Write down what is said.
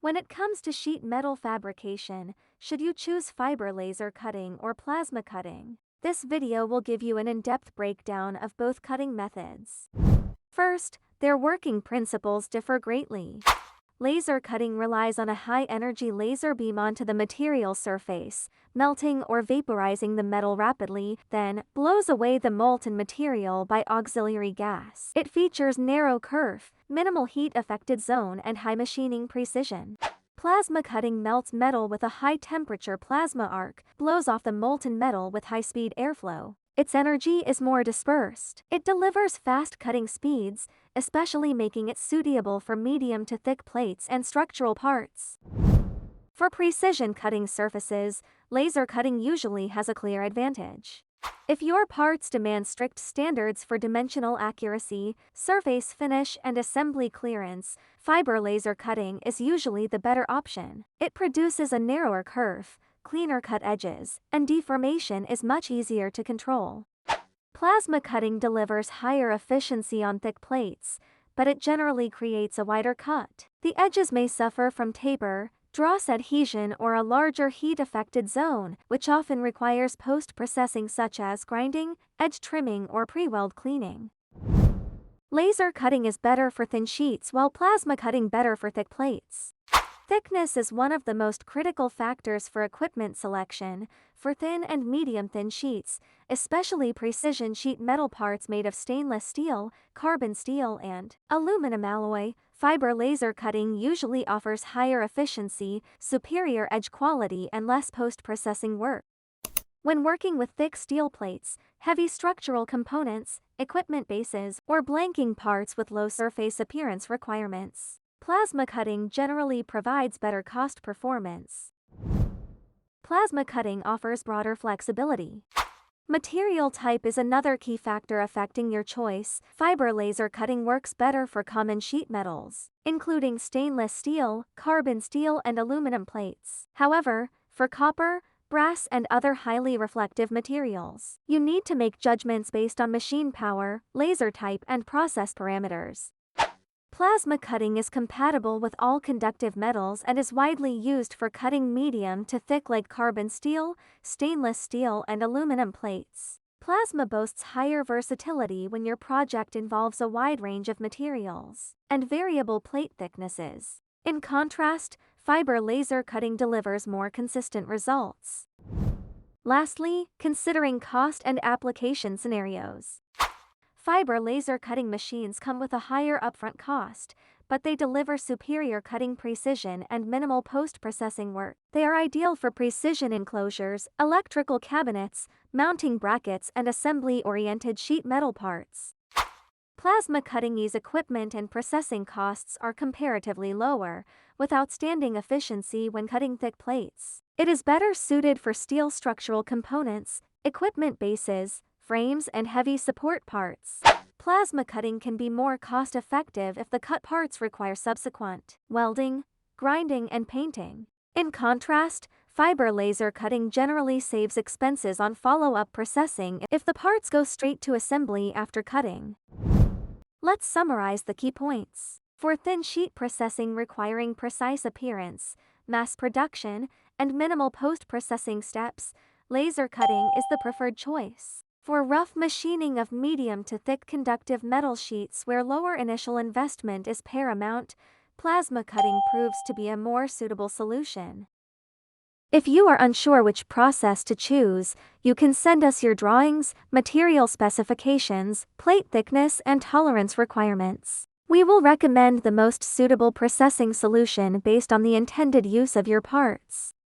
When it comes to sheet metal fabrication, should you choose fiber laser cutting or plasma cutting? This video will give you an in-depth breakdown of both cutting methods. First, their working principles differ greatly. Laser cutting relies on a high-energy laser beam onto the material surface, melting or vaporizing the metal rapidly, then blows away the molten material by auxiliary gas. It features narrow kerf, minimal heat-affected zone and high machining precision. Plasma cutting melts metal with a high-temperature plasma arc, blows off the molten metal with high-speed airflow. Its energy is more dispersed. It delivers fast cutting speeds, especially making it suitable for medium to thick plates and structural parts. For precision cutting surfaces, laser cutting usually has a clear advantage. If your parts demand strict standards for dimensional accuracy, surface finish, and assembly clearance, fiber laser cutting is usually the better option. It produces a narrower curve, cleaner cut edges, and deformation is much easier to control. Plasma cutting delivers higher efficiency on thick plates, but it generally creates a wider cut. The edges may suffer from taper, dross adhesion, or a larger heat-affected zone, which often requires post-processing such as grinding, edge trimming, or pre-weld cleaning. Laser cutting is better for thin sheets while plasma cutting better for thick plates. Thickness is one of the most critical factors for equipment selection. For thin and medium-thin sheets, especially precision sheet metal parts made of stainless steel, carbon steel, and aluminum alloy, fiber laser cutting usually offers higher efficiency, superior edge quality, and less post-processing work. When working with thick steel plates, heavy structural components, equipment bases, or blanking parts with low surface appearance requirements, plasma cutting generally provides better cost performance. Plasma cutting offers broader flexibility. Material type is another key factor affecting your choice. Fiber laser cutting works better for common sheet metals, including stainless steel, carbon steel, and aluminum plates. However, for copper, brass, and other highly reflective materials, you need to make judgments based on machine power, laser type, and process parameters. Plasma cutting is compatible with all conductive metals and is widely used for cutting medium to thick like carbon steel, stainless steel, and aluminum plates. Plasma boasts higher versatility when your project involves a wide range of materials and variable plate thicknesses. In contrast, fiber laser cutting delivers more consistent results. Lastly, considering cost and application scenarios. Fiber laser cutting machines come with a higher upfront cost, but they deliver superior cutting precision and minimal post-processing work. They are ideal for precision enclosures, electrical cabinets, mounting brackets, and assembly-oriented sheet metal parts. Plasma cutting's equipment and processing costs are comparatively lower, with outstanding efficiency when cutting thick plates. It is better suited for steel structural components, equipment bases, frames, and heavy support parts. Plasma cutting can be more cost-effective if the cut parts require subsequent welding, grinding, and painting. In contrast, fiber laser cutting generally saves expenses on follow-up processing if the parts go straight to assembly after cutting. Let's summarize the key points. For thin sheet processing requiring precise appearance, mass production, and minimal post-processing steps, laser cutting is the preferred choice. For rough machining of medium to thick conductive metal sheets where lower initial investment is paramount, plasma cutting proves to be a more suitable solution. If you are unsure which process to choose, you can send us your drawings, material specifications, plate thickness, and tolerance requirements. We will recommend the most suitable processing solution based on the intended use of your parts.